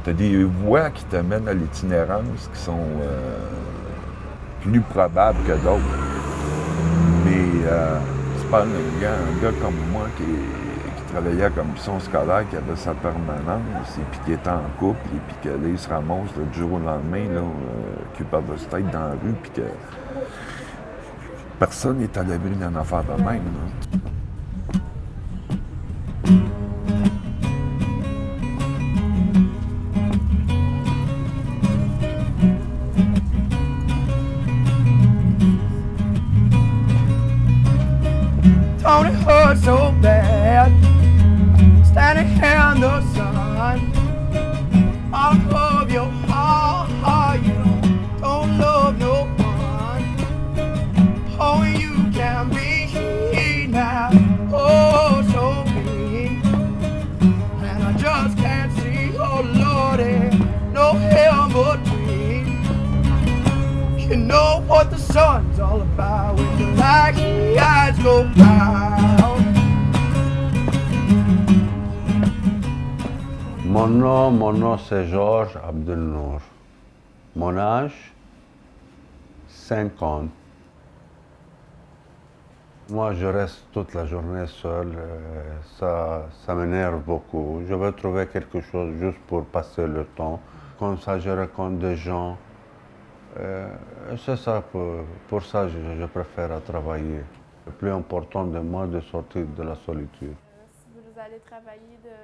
Tu as des voies qui t'amènent à l'itinérance qui sont plus probables que d'autres. Mais c'est pas un gars comme moi qui travaillait comme mission scolaire, qui avait sa permanence, et puis qui était en couple, et puis que là, il se ramasse là, du jour au lendemain, là, qu'il perd de sa tête dans la rue, puis que personne n'est à l'abri d'une affaire de même. Là. Don't it hurt so bad, standing here in the sun, all of your heart, you don't love no one. Oh, you can be now, oh, so mean, and I just can't see, oh, Lordy, no hell between. You know what the sun's all about when the light eyes go out. Mon nom c'est Georges Abdelnour. Mon âge, 50. Moi, je reste toute la journée seul. Ça m'énerve beaucoup. Je veux trouver quelque chose juste pour passer le temps. Comme ça, je rencontre des gens. C'est ça, pour ça, je préfère travailler. Le plus important de moi, de sortir de la solitude. Si vous allez travailler le matin?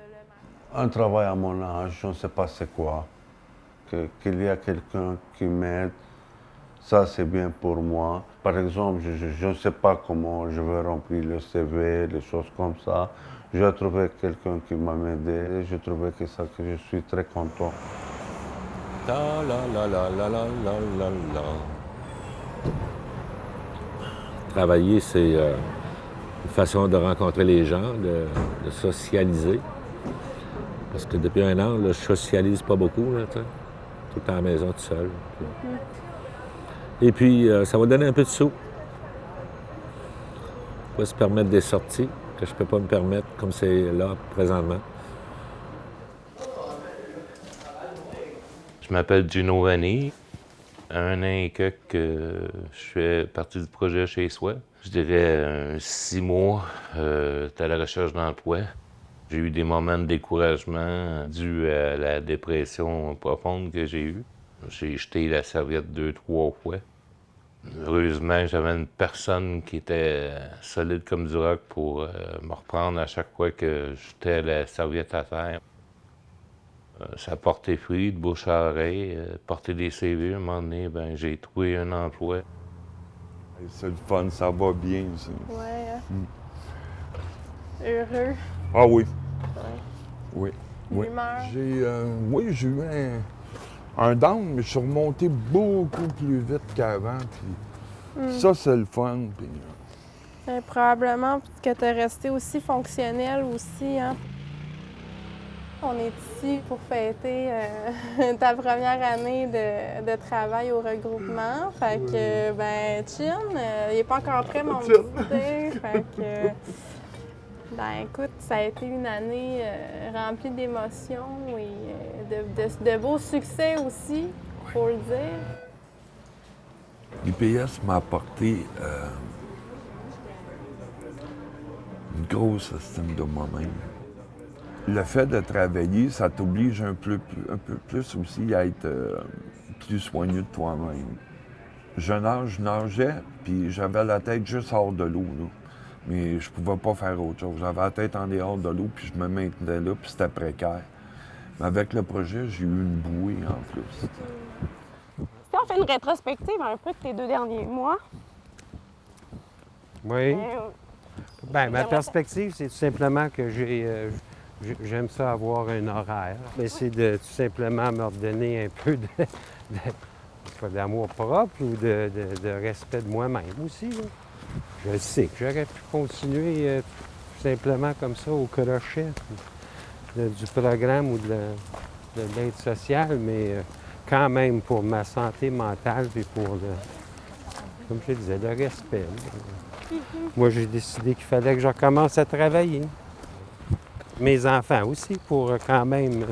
Un travail à mon âge, je ne sais pas c'est quoi. Qu'il y a quelqu'un qui m'aide, ça c'est bien pour moi. Par exemple, je ne sais pas comment je vais remplir le CV, les choses comme ça. J'ai trouvé quelqu'un qui m'a aidé. J'ai trouvé que je suis très content. La la la la la la la la. Travailler, c'est une façon de rencontrer les gens, de socialiser. Parce que depuis un an, là, je socialise pas beaucoup, là, tout le temps à la maison, tout seul. Et puis, ça va donner un peu de sous. On va se permettre des sorties que je ne peux pas me permettre comme c'est là présentement. Je m'appelle Gino Vanni. Un an et quelques que je fais partie du projet Chez Soi. Je dirais 6 mois à la recherche d'emploi. J'ai eu des moments de découragement dus à la dépression profonde que j'ai eue. J'ai jeté la serviette 2-3 fois. Heureusement, j'avais une personne qui était solide comme du roc pour me reprendre à chaque fois que je jetais la serviette à terre. Ça a porté fruit, de bouche à oreille, porter des CV. À un moment donné, j'ai trouvé un emploi. C'est le fun, ça va bien, ça. Ouais. Heureux. Ah oui. Ouais. Oui. L'humeur. J'ai eu un down, mais je suis remonté beaucoup plus vite qu'avant. Puis ça, c'est le fun. Puis, Probablement que tu es resté aussi fonctionnel aussi, hein? On est ici pour fêter ta première année de travail au regroupement. Fait que, Chin, il n'est pas encore prêt, mon petit. Fait que, écoute, ça a été une année remplie d'émotions et de beaux succès aussi, faut le dire. l'IPS m'a apporté une grosse estime de moi-même. Le fait de travailler, ça t'oblige un peu plus aussi à être plus soigneux de toi-même. Je nageais, puis j'avais la tête juste hors de l'eau, là. Mais je pouvais pas faire autre chose. J'avais la tête en dehors de l'eau, puis je me maintenais là, puis c'était précaire. Mais avec le projet, j'ai eu une bouée en plus. Si on fait une rétrospective un peu de tes 2 derniers mois. Oui. Ma perspective, c'est tout simplement que j'aime ça avoir un horaire. Mais c'est de tout simplement me redonner un peu d'amour propre ou de respect de moi-même aussi. Là. Je sais que j'aurais pu continuer tout simplement comme ça au crochet du programme ou de l'aide sociale, mais quand même pour ma santé mentale et pour, comme je disais, le respect. Moi, j'ai décidé qu'il fallait que je recommence à travailler. Mes enfants aussi, pour quand même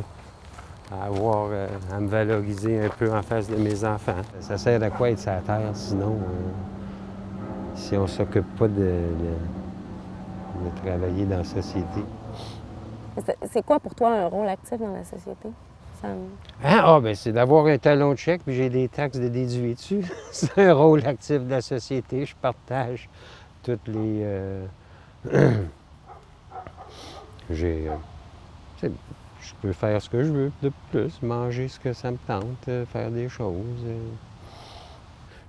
à me valoriser un peu en face de mes enfants. Ça sert à quoi être sur la terre, sinon, si on ne s'occupe pas de travailler dans la société. C'est quoi pour toi un rôle actif dans la société? Ben c'est d'avoir un talon de chèque puis j'ai des taxes de déduit dessus. C'est un rôle actif de la société. Je partage toutes les... je peux faire ce que je veux de plus, manger ce que ça me tente, faire des choses.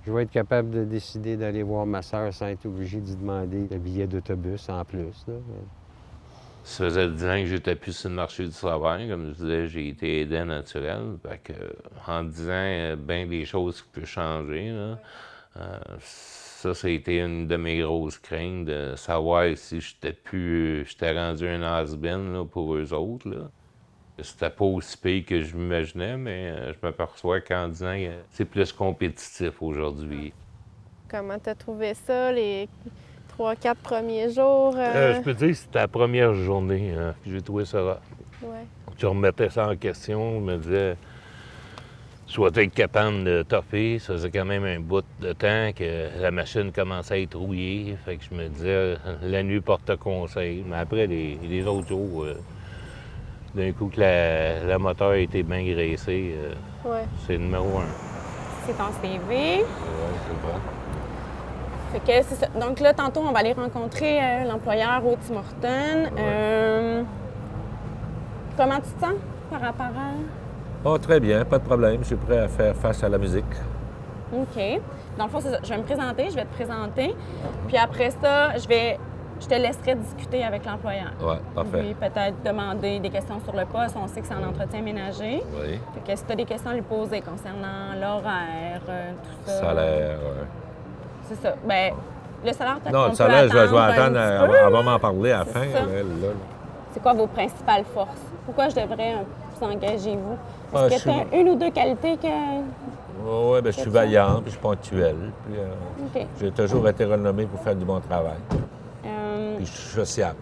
Je vais être capable de décider d'aller voir ma sœur sans être obligé d'y demander le billet d'autobus en plus. Là. Ça faisait 10 ans que j'étais plus sur le marché du travail. Comme je disais, j'ai été aidant naturel. Fait que, en 10 ans, bien des choses qui peuvent changer. Là. Ça a été une de mes grosses craintes, de savoir si j'étais rendu un has-been pour eux autres. Là. C'était pas aussi pire que je m'imaginais, mais je m'aperçois qu'en 10 ans, c'est plus compétitif aujourd'hui. Comment t'as trouvé ça, les 3-4 premiers jours? Je peux dire que c'était la première journée que j'ai trouvé ça rare. Ouais. Je remettais ça en question, je me disais, je dois être capable de toffer. Ça faisait quand même un bout de temps que la machine commençait à être rouillée. Fait que je me disais, la nuit porte conseil. Mais après, les autres jours, d'un coup que la moteur a été bien graissée, c'est le numéro 1. C'est ton CV. Ouais, c'est vrai. Fait que c'est ça. Donc là, tantôt, on va aller rencontrer l'employeur au Tim Hortons. Comment tu te sens par rapport à... Oh, très bien, pas de problème. Je suis prêt à faire face à la musique. OK. Dans le fond, c'est ça. Je vais me présenter, je vais te présenter. Puis après ça, je te laisserai discuter avec l'employeur. Oui, parfait. Puis peut-être demander des questions sur le poste. On sait que c'est un entretien ménager. Oui. Fait que si tu as des questions à lui poser concernant l'horaire, tout ça. Salaire, C'est ça. Bien, le salaire, peut-être non, qu'on le salaire, peut je vais attendre attendre. un petit peu, Elle va m'en parler à la fin. ça. Là. C'est quoi vos principales forces? Pourquoi je devrais vous engager, vous? Ah, Est-ce que tu as une ou deux qualités que... Oui, bien, je suis vaillant, puis je suis ponctuel. Puis, OK. j'ai toujours été renommé pour faire du bon travail. Euh, Puis je suis sociable.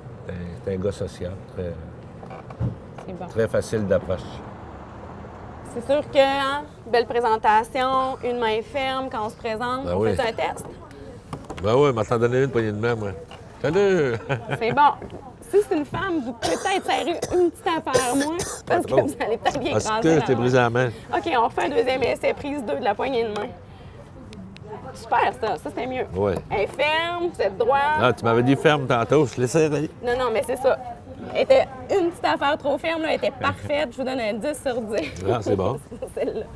T'es un gars sociable, c'est bon. très facile d'approche. C'est sûr que, hein, belle présentation, une main ferme quand on se présente. Ben on oui. fait un test? Ben oui, m'en t'en donner une poignée de main, moi. Salut! C'est bon. Si c'est une femme, vous pouvez peut-être serrer une petite affaire moins, parce que trop. vous allez peut-être bien Parce écraser que la je t'ai main. brisé la main. OK, on refait un deuxième essai, prise 2 de la poignée de main. Super, ça c'est mieux. Oui. Elle est ferme, vous êtes droit. Ah, tu m'avais dit ferme tantôt, je te laissais aller. Non, mais c'est ça. Elle était une petite affaire trop ferme, là, elle était parfaite. Je vous donne un 10 sur 10. Ah, c'est bon. Pour celle-là.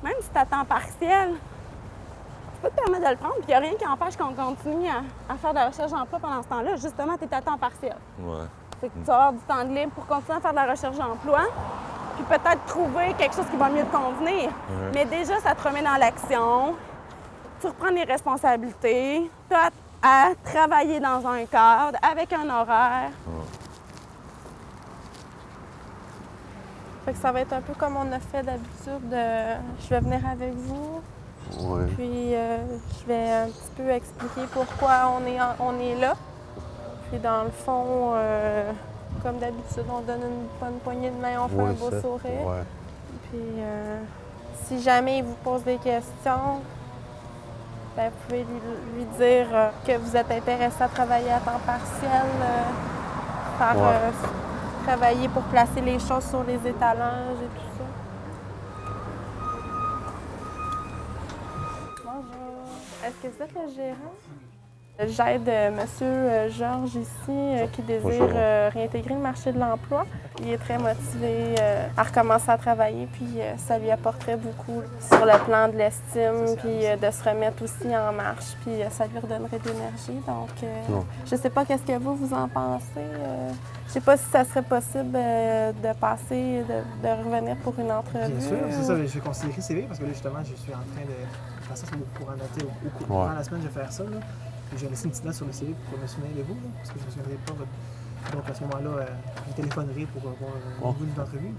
Même si tu as temps partiel, tu peux te permettre de le prendre, puis il n'y a rien qui empêche qu'on continue à faire de la recherche d'emploi pendant ce temps-là. Justement, tu es à temps partiel. Ouais. Fait que tu vas avoir du temps de libre pour continuer à faire de la recherche d'emploi, puis peut-être trouver quelque chose qui va mieux te convenir. Mais déjà, ça te remet dans l'action. Tu reprends les responsabilités. Tu as à travailler dans un cadre, avec un horaire. Fait que ça va être un peu comme on a fait d'habitude. Je vais venir avec vous. Oui. Puis je vais un petit peu expliquer pourquoi on est là. Puis dans le fond, comme d'habitude, on donne une bonne poignée de main, on fait un beau sourire. Ouais. Puis si jamais il vous pose des questions, ben, vous pouvez lui dire que vous êtes intéressé à travailler à temps partiel, travailler pour placer les choses sur les étalages et tout ça. Bonjour. Est-ce que vous êtes le gérant? J'aide M. Georges ici qui désire réintégrer le marché de l'emploi. Il est très motivé à recommencer à travailler, puis ça lui apporterait beaucoup sur le plan de l'estime, puis de se remettre aussi en marche, puis ça lui redonnerait de l'énergie. Donc, je ne sais pas qu'est-ce que vous en pensez. Je ne sais pas si ça serait possible de passer, de revenir pour une entrevue. Bien sûr, c'est ça. Je vais considérer CV parce que là, justement, je suis en train de faire ça au courant de la semaine, je vais faire ça. Là. Puis je vais laisser une petite note sur le CV pour me souvenir de vous, là, parce que je ne me souviendrai pas. Donc à ce moment-là, je téléphonerai pour avoir une entrevue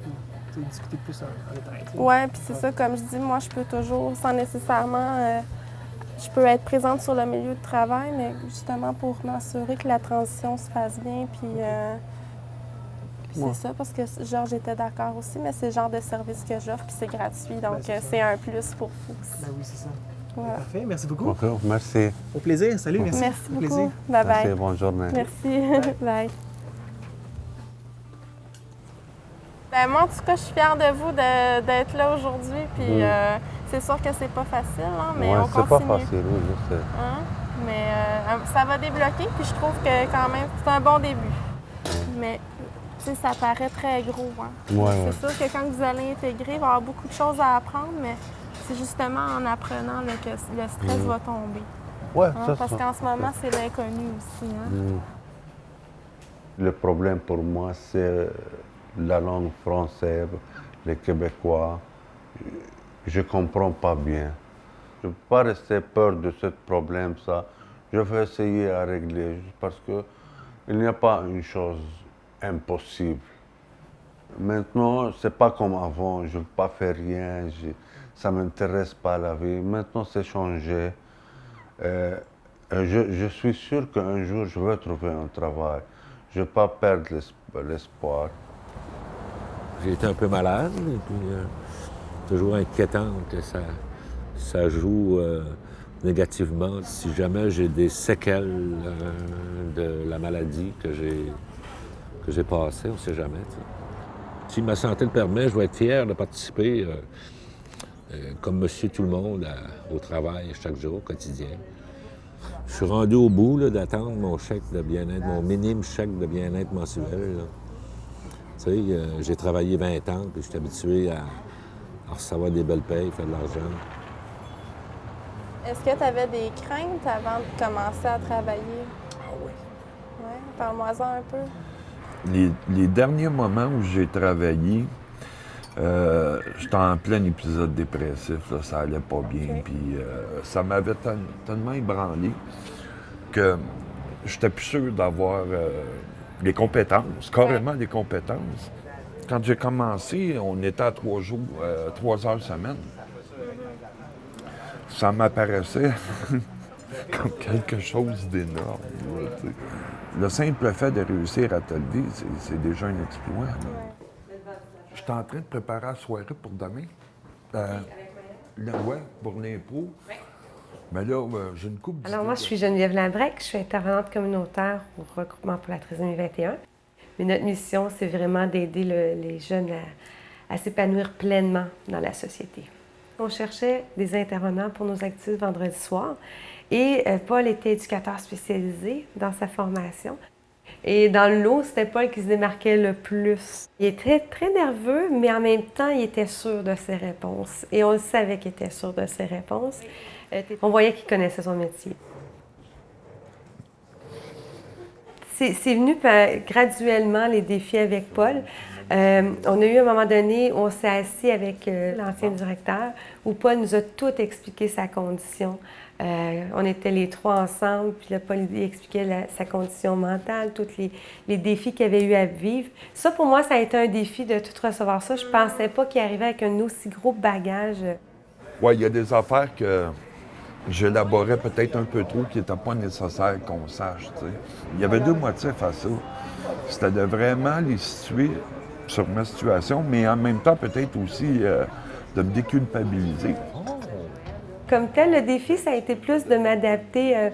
puis discuter plus en détail. Oui, puis c'est ça, comme je dis, moi, je peux toujours, sans nécessairement, je peux être présente sur le milieu de travail, mais justement pour m'assurer que la transition se fasse bien, puis moi. C'est ça, parce que Georges était d'accord aussi, mais c'est le genre de service que j'offre, puis c'est gratuit, donc c'est un plus pour vous aussi. Ben oui, c'est ça. Voilà. Parfait, merci beaucoup. Bonjour, merci. Au plaisir, salut, merci. Merci Au beaucoup. plaisir. Bye bye. Merci, bonne journée. Merci. Bye. Ben, moi, en tout cas, je suis fière de vous d'être là aujourd'hui. Puis c'est sûr que c'est pas facile, hein, mais on c'est continue. pas facile, oui, je sais. Hein? Mais ça va débloquer, puis je trouve que quand même, c'est un bon début. Mais tu sais, ça paraît très gros. Hein? Ouais, C'est sûr que quand vous allez intégrer, il va y avoir beaucoup de choses à apprendre, mais c'est justement en apprenant là, que le stress va tomber. Ouais, Hein? Parce qu'en ce moment, c'est l'inconnu aussi. Hein? Le problème pour moi, c'est la langue française, les Québécois. Je ne comprends pas bien. Je ne peux pas rester peur de ce problème, ça. Je vais essayer à régler, parce qu'il n'y a pas une chose impossible. Maintenant, ce n'est pas comme avant, je ne veux pas faire rien, ça ne m'intéresse pas la vie. Maintenant, c'est changé. Je suis sûr qu'un jour, je vais trouver un travail. Je ne vais pas perdre l'espoir. J'ai été un peu malade, et puis toujours inquiétant que ça joue négativement. Si jamais j'ai des séquelles de la maladie que j'ai passée, on ne sait jamais. T'sais. Si ma santé le permet, je vais être fier de participer, comme monsieur tout le monde, au travail chaque jour, au quotidien. Je suis rendu au bout d'attendre mon chèque de bien-être, mon minime chèque de bien-être mensuel. Là. Tu sais, j'ai travaillé 20 ans, puis je suis habitué à recevoir des belles payes, faire de l'argent. Est-ce que tu avais des craintes avant de commencer à travailler? Ah oui. Oui, parle-moi-en un peu. Les derniers moments où j'ai travaillé, j'étais en plein épisode dépressif, là, ça allait pas bien, Okay. puis ça m'avait tellement ébranlé que j'étais plus sûr d'avoir les compétences, carrément les compétences. Quand j'ai commencé, on était à 3 jours, 3 heures semaine. Ça m'apparaissait comme quelque chose d'énorme. Là, tu sais. Le simple fait de réussir à te lever, c'est déjà un exploit. Je suis en train de préparer la soirée pour demain. Ouais, pour l'impro. Mais là, j'ai une coupe Alors moi, je suis Geneviève Labrec, je suis intervenante communautaire au regroupement pour la trisomie 21. Mais notre mission, c'est vraiment d'aider les jeunes à s'épanouir pleinement dans la société. On cherchait des intervenants pour nos activités vendredi soir et Paul était éducateur spécialisé dans sa formation. Et dans le lot, c'était Paul qui se démarquait le plus. Il était très nerveux, mais en même temps, il était sûr de ses réponses. Et on le savait qu'il était sûr de ses réponses. On voyait qu'il connaissait son métier. C'est venu graduellement, les défis avec Paul. On a eu un moment donné où on s'est assis avec l'ancien directeur, où Paul nous a tout expliqué sa condition. On était les trois ensemble, puis là, Paul lui expliquait sa condition mentale, tous les défis qu'il avait eu à vivre. Ça, pour moi, ça a été un défi de tout recevoir ça. Je ne pensais pas qu'il arrivait avec un aussi gros bagage. Oui, il y a des affaires que j'élaborais peut-être un peu trop, qui n'étaient pas nécessaires qu'on sache. T'sais. Il y avait deux motifs à ça. C'était de vraiment les situer sur ma situation, mais en même temps, peut-être aussi de me déculpabiliser. Comme tel, le défi, ça a été plus de m'adapter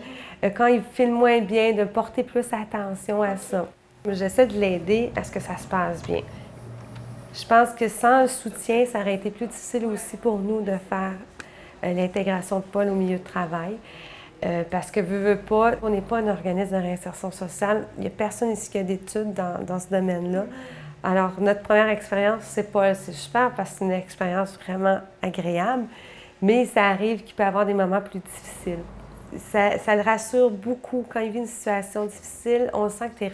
quand il file moins bien, de porter plus attention à ça. J'essaie de l'aider à ce que ça se passe bien. Je pense que sans le soutien, ça aurait été plus difficile aussi pour nous de faire l'intégration de Paul au milieu de travail. Parce que, veut pas, on n'est pas un organisme de réinsertion sociale. Il n'y a personne ici qui a d'études dans ce domaine-là. Alors, notre première expérience, c'est Paul. C'est super parce que c'est une expérience vraiment agréable. Mais ça arrive qu'il peut y avoir des moments plus difficiles. Ça le rassure beaucoup. Quand il vit une situation difficile, on sent que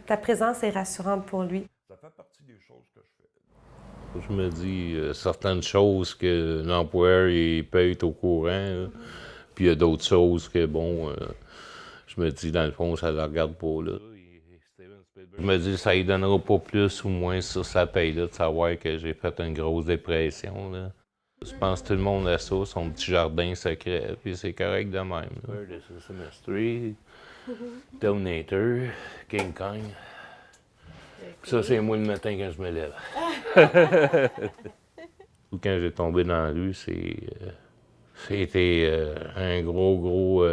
ta présence est rassurante pour lui. Ça fait partie des choses que je fais. Je me dis certaines choses que l'employeur il peut être au courant. Là. Puis il y a d'autres choses que, bon, je me dis, dans le fond, ça ne le regarde pas. Là. Je me dis, ça ne donnera pas plus ou moins sur sa paye-là de savoir que j'ai fait une grosse dépression. Là. Je pense que tout le monde a ça, son petit jardin secret, puis c'est correct de même. This is Mystery, Donator, King Kong. Puis ça, c'est moi le matin quand je me lève. Quand j'ai tombé dans la rue, c'était un gros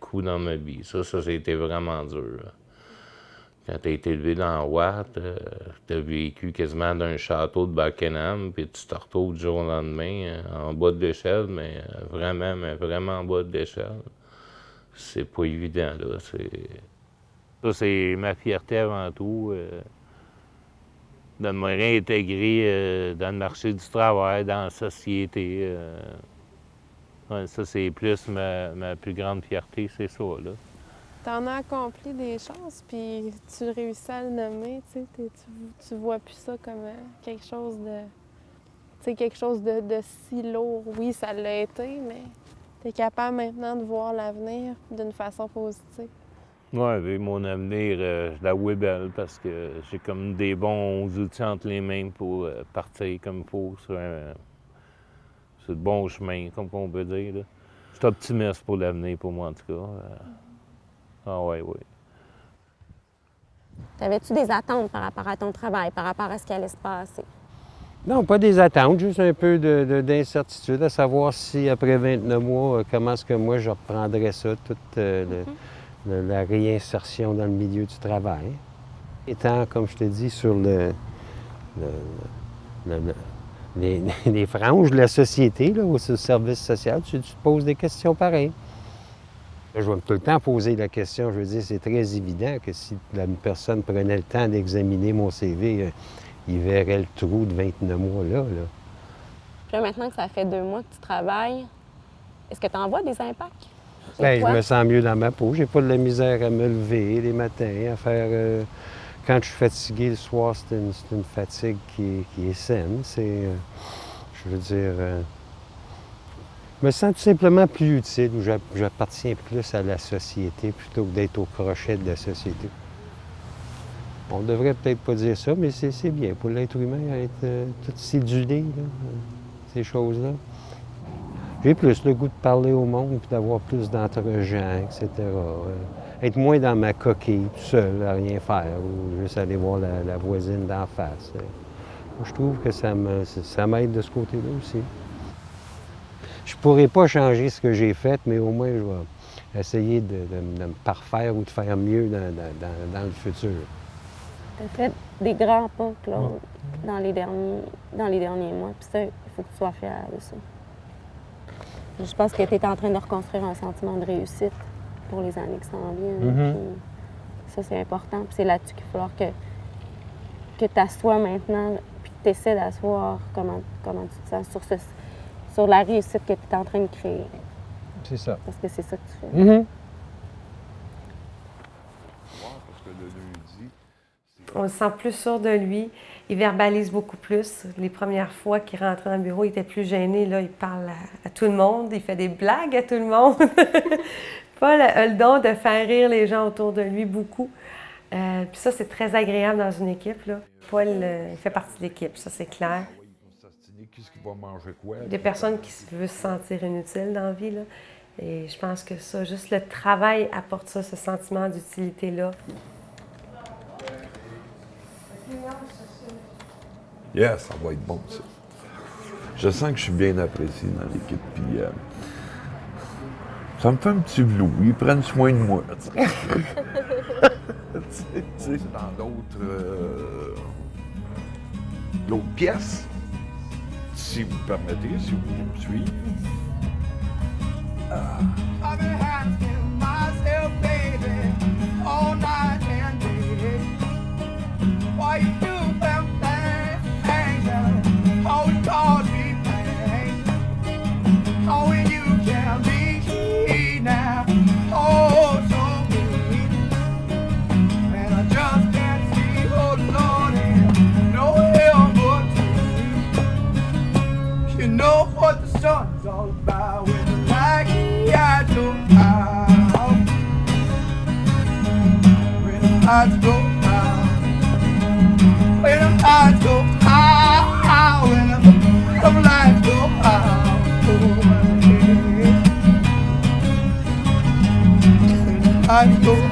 coup dans ma vie. Ça, c'était vraiment dur. Quand tu as été élevé dans Watt, tu as vécu quasiment d'un château de Buckingham, puis tu te retrouves du jour au lendemain en bas de l'échelle, mais vraiment en bas de l'échelle. C'est pas évident, là. Ça, c'est ma fierté avant tout. De me réintégrer dans le marché du travail, dans la société. Ouais, ça, c'est plus ma plus grande fierté, c'est ça, là. T'en as accompli des choses, puis tu réussis à le nommer, tu sais, tu vois plus ça comme quelque chose de... Tu sais, quelque chose de si lourd. Oui, ça l'a été, mais t'es capable maintenant de voir l'avenir d'une façon positive. Oui, mon avenir, je la vois belle parce que j'ai comme des bons outils entre les mains pour partir comme il faut sur le bon chemin, comme on peut dire, là. Je suis optimiste pour l'avenir, pour moi, en tout cas. Ah oui. T'avais-tu des attentes par rapport à ton travail, par rapport à ce qui allait se passer? Non, pas des attentes, juste un peu d'incertitude, à savoir si, après 29 mois, comment est-ce que moi, je reprendrais ça, toute la réinsertion dans le milieu du travail. Étant, comme je te dis, sur les franges de la société, là, au service social, tu te poses des questions pareilles. Là, je vais tout le temps poser la question, je veux dire, c'est très évident que si la personne prenait le temps d'examiner mon CV, il verrait le trou de 29 mois là. Puis là, maintenant que ça fait 2 mois que tu travailles, est-ce que tu en vois des impacts? Bien, je me sens mieux dans ma peau. J'ai pas de la misère à me lever les matins, à faire... Quand je suis fatigué le soir, c'est une fatigue qui est saine. Je veux dire... je me sens tout simplement plus utile, où j'appartiens plus à la société plutôt que d'être au crochet de la société. On devrait peut-être pas dire ça, mais c'est bien pour l'être humain à être tout cédulé, là, ces choses-là. J'ai plus le goût de parler au monde puis d'avoir plus d'entre-gens, etc. Être moins dans ma coquille, tout seul, à rien faire, ou juste aller voir la voisine d'en face. Je trouve que ça m'aide de ce côté-là aussi. Je pourrais pas changer ce que j'ai fait, mais au moins, je vais essayer de me parfaire ou de faire mieux dans le futur. Tu as fait des grands pas, Claude, dans les derniers mois, puis ça, il faut que tu sois fier de ça. Je pense que tu es en train de reconstruire un sentiment de réussite pour les années qui s'en viennent. Ça, c'est important. Puis c'est là-dessus qu'il va falloir que tu assoies maintenant, puis que tu essaies d'asseoir comment tu te sens sur la réussite que tu es en train de créer. C'est ça. Parce que c'est ça que tu fais. On le sent plus sûr de lui. Il verbalise beaucoup plus. Les premières fois qu'il rentrait dans le bureau, il était plus gêné. Là, il parle à tout le monde. Il fait des blagues à tout le monde. Paul a le don de faire rire les gens autour de lui beaucoup. Puis ça, c'est très agréable dans une équipe, là. Paul il fait partie de l'équipe, ça, c'est clair. Des personnes qui veulent se sentir inutiles dans la vie, là. Et je pense que ça, juste le travail apporte ça, ce sentiment d'utilité-là. Yeah, ça va être bon, ça. Je sens que je suis bien apprécié dans l'équipe, puis ça me fait un petit blou. Ils prennent soin de moi. Dans d'autres pièces, si vous permettez, si vous voulez me suivre. I've been asking myself, baby, all night and day, why you do them things that always cause me pain? How you can be now, oh so mean, and I just can't see, oh Lord, and no help but you. You know what the sun's all about when the light I go out, when the lights go out, when the lights go out, when the lights go out, oh, when the lights go out.